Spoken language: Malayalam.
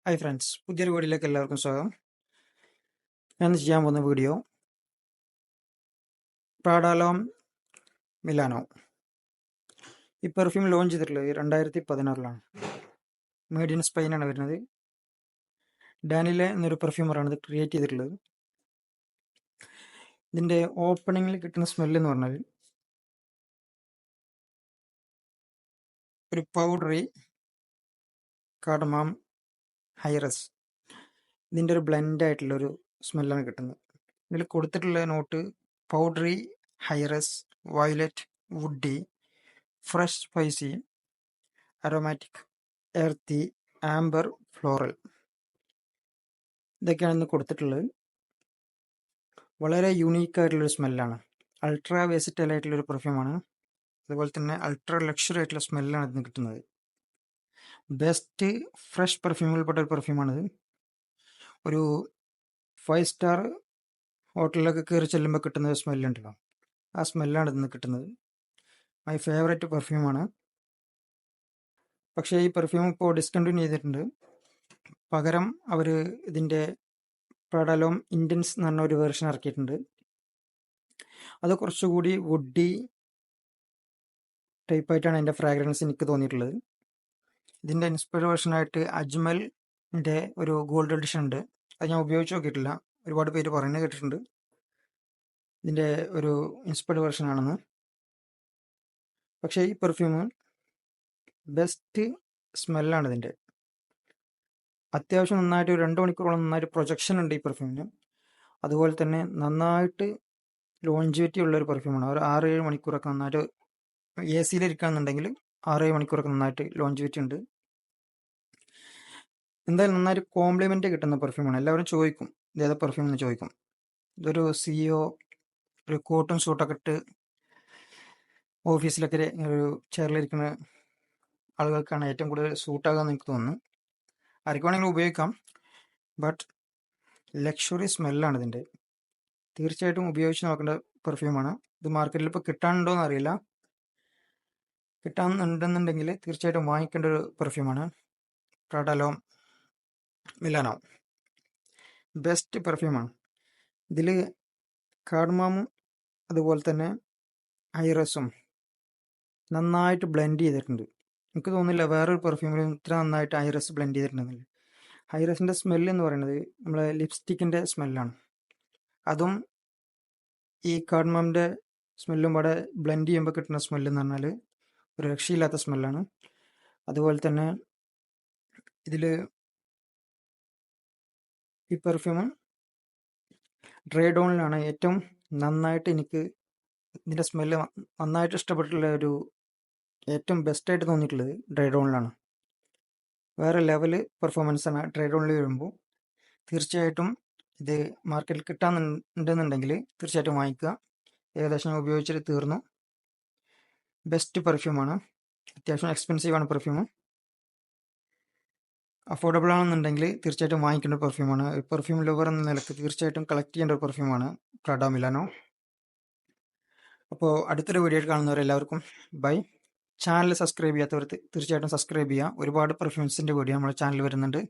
ഹായ് ഫ്രണ്ട്സ്, പുതിയൊരു വീഡിയോയിലേക്ക് എല്ലാവർക്കും സ്വാഗതം. ഞാൻ ഇന്ന് ചെയ്യാൻ പോകുന്ന വീഡിയോ പ്രാഡാലോം മിലാനോ. ഈ പെർഫ്യൂം ലോഞ്ച് ചെയ്തിട്ടുള്ളത് 2016 മേഡ് ഇൻ സ്പെയിനാണ് വരുന്നത്. ഡാനിലെ എന്നൊരു പെർഫ്യൂമറാണ് ഇത് ക്രിയേറ്റ് ചെയ്തിട്ടുള്ളത്. ഇതിൻ്റെ ഓപ്പണിങ്ങിൽ കിട്ടുന്ന സ്മെല്ല് എന്ന് പറഞ്ഞാൽ ഒരു പൗഡറി കാർഡമം ഹൈറസ് ഇതിൻ്റെ ഒരു ബ്ലെൻഡ് ആയിട്ടുള്ളൊരു സ്മെല്ലാണ് കിട്ടുന്നത്. ഇതിൽ കൊടുത്തിട്ടുള്ള നോട്ട് പൗഡറി ഹൈറസ്, violet, woody, fresh spicy, aromatic, earthy, amber, floral, ഇതൊക്കെയാണ് ഇന്ന് കൊടുത്തിട്ടുള്ളത്. വളരെ യുണീക്ക് ആയിട്ടുള്ളൊരു സ്മെല്ലാണ്. അൾട്രാ വെസിറ്റൈൽ ആയിട്ടുള്ളൊരു പെർഫ്യൂമാണ്. അതുപോലെ തന്നെ അൾട്രാ ലക്ഷറി ആയിട്ടുള്ള സ്മെല്ലാണ് ഇതിന് കിട്ടുന്നത്. ബെസ്റ്റ് ഫ്രഷ് പെർഫ്യൂമിൽപ്പെട്ട ഒരു പെർഫ്യൂമാണിത്. ഒരു 5 സ്റ്റാർ ഹോട്ടലിലൊക്കെ കയറി ചെല്ലുമ്പോൾ കിട്ടുന്ന ഒരു സ്മെല്ലുണ്ടല്ലോ, ആ സ്മെല്ലാണ് ഇതിന് കിട്ടുന്നത്. മൈ ഫേവറേറ്റ് പെർഫ്യൂമാണ്. പക്ഷേ ഈ പെർഫ്യൂം ഇപ്പോൾ ഡിസ്കണ്ടിന്യൂ ചെയ്തിട്ടുണ്ട്. പകരം അവർ ഇതിൻ്റെ പ്രാഡാലോം ഇൻറ്റൻസ് എന്ന് പറഞ്ഞ ഒരു വേർഷൻ ഇറക്കിയിട്ടുണ്ട്. അത് കുറച്ചുകൂടി വുഡി ടൈപ്പായിട്ടാണ് അതിൻ്റെ ഫ്രാഗ്രൻസ് എനിക്ക് തോന്നിയിട്ടുള്ളത്. ഇതിൻ്റെ ഇൻസ്പയർഡ് വേർഷനായിട്ട് അജ്മലിൻ്റെ ഒരു ഗോൾഡ് എഡിഷൻ ഉണ്ട്. അത് ഞാൻ ഉപയോഗിച്ച് നോക്കിയിട്ടില്ല. ഒരുപാട് പേര് പറയുന്നത് കേട്ടിട്ടുണ്ട് ഇതിൻ്റെ ഒരു ഇൻസ്പയർഡ് വേർഷനാണെന്ന്. പക്ഷേ ഈ പെർഫ്യൂം ബെസ്റ്റ് സ്മെല്ലാണ് ഇതിൻ്റെ. അത്യാവശ്യം നന്നായിട്ട് 2 മണിക്കൂറോളം നന്നായിട്ട് പ്രൊജക്ഷൻ ഉണ്ട് ഈ പെർഫ്യൂമിന്. അതുപോലെ തന്നെ നന്നായിട്ട് ലോഞ്ചിവിറ്റി ഉള്ളൊരു പെർഫ്യൂമാണ്. ഒരു 6-7 മണിക്കൂറൊക്കെ നന്നായിട്ട് എ സിയിലിരിക്കുകയാണെന്നുണ്ടെങ്കിൽ 6-7 മണിക്കൂറൊക്കെ നന്നായിട്ട് ലോഞ്ചിവിറ്റി ഉണ്ട്. എന്തായാലും നന്നായിട്ട് കോംപ്ലിമെൻ്റ് കിട്ടുന്ന പെർഫ്യൂമാണ്. എല്ലാവരും ചോദിക്കും ഇതേതാ പെർഫ്യൂം എന്ന് ചോദിക്കും. ഇതൊരു CEO ഒരു കോട്ടും സൂട്ടൊക്കെ ഇട്ട് ഓഫീസിലൊക്കെ ഒരു ചെയറിലിരിക്കുന്ന ആളുകൾക്കാണ് ഏറ്റവും കൂടുതൽ സൂട്ടാകുക എനിക്ക് തോന്നുന്നു. ആർക്ക് വേണമെങ്കിലും ഉപയോഗിക്കാം. ബട്ട് ലക്ഷറി സ്മെല്ലാണ് ഇതിൻ്റെ. തീർച്ചയായിട്ടും ഉപയോഗിച്ച് നോക്കേണ്ട പെർഫ്യൂമാണ്. ഇത് മാർക്കറ്റിൽ ഇപ്പോൾ കിട്ടാനുണ്ടോ എന്ന് അറിയില്ല. കിട്ടാനുണ്ടെന്നുണ്ടെങ്കിൽ തീർച്ചയായിട്ടും വാങ്ങിക്കേണ്ട ഒരു പെർഫ്യൂമാണ് പ്രാഡാലോം മിലാനോ. ബെസ്റ്റ് പെർഫ്യൂമാണ്. ഇതിൽ കാർഡമമും അതുപോലെ തന്നെ ഐറസും നന്നായിട്ട് ബ്ലെൻഡ് ചെയ്തിട്ടുണ്ട്. എനിക്ക് തോന്നുന്നില്ല വേറൊരു പെർഫ്യൂമിലും ഇത്ര നന്നായിട്ട് ഐറസ് ബ്ലെൻഡ് ചെയ്തിട്ടുണ്ടെന്നില്ല. ഐറസിൻ്റെ സ്മെല്ല് എന്ന് പറയുന്നത് നമ്മളെ ലിപ്സ്റ്റിക്കിൻ്റെ സ്മെല്ലാണ്. അതും ഈ കാർഡമമിൻ്റെ സ്മെല്ലും കൂടെ ബ്ലെൻഡ് ചെയ്യുമ്പോൾ കിട്ടുന്ന സ്മെല്ല് എന്ന് പറഞ്ഞാൽ ഒരു രക്ഷയില്ലാത്ത സ്മെല്ലാണ്. അതുപോലെ തന്നെ ഇതിൽ ഈ പെർഫ്യൂം ഡ്രൈ ഡൗണിലാണ് ഏറ്റവും നന്നായിട്ട് എനിക്ക് ഇതിൻ്റെ സ്മെല്ല് നന്നായിട്ട് ഇഷ്ടപ്പെട്ടിട്ടുള്ള ഒരു ഏറ്റവും ബെസ്റ്റായിട്ട് തോന്നിയിട്ടുള്ളത് ഡ്രൈ ഡൗണിലാണ്. വേറെ ലെവല് പെർഫോമൻസാണ് ഡ്രൈ ഡൗണിൽ വരുമ്പോൾ. തീർച്ചയായിട്ടും ഇത് മാർക്കറ്റിൽ കിട്ടാനുണ്ടെന്നുണ്ടെങ്കിൽ തീർച്ചയായിട്ടും വാങ്ങിക്കുക. ഏകദേശം ഉപയോഗിച്ചിട്ട് തീർന്നു. ബെസ്റ്റ് പെർഫ്യൂമാണ്. അത്യാവശ്യം എക്സ്പെൻസീവാണ് പെർഫ്യൂം. അഫോർഡബിൾ ആണെന്നുണ്ടെങ്കിൽ തീർച്ചയായിട്ടും വാങ്ങിക്കേണ്ട പെർഫ്യൂമാണ്. പെർഫ്യൂം ലവർ എന്ന നിലക്ക് തീർച്ചയായിട്ടും കളക്ട് ചെയ്യേണ്ട ഒരു പെർഫ്യൂമാണ് പ്രാഡോ മിലാനോ. അപ്പോൾ അടുത്തൊരു വീഡിയോ കാണുന്നവരെല്ലാവർക്കും ബൈ. ചാനൽ സബ്സ്ക്രൈബ് ചെയ്യാത്തവർ തീർച്ചയായിട്ടും സബ്സ്ക്രൈബ് ചെയ്യുക. ഒരുപാട് പെർഫ്യൂംസിൻ്റെ വീഡിയോ നമ്മുടെ ചാനൽ വരുന്നുണ്ട്.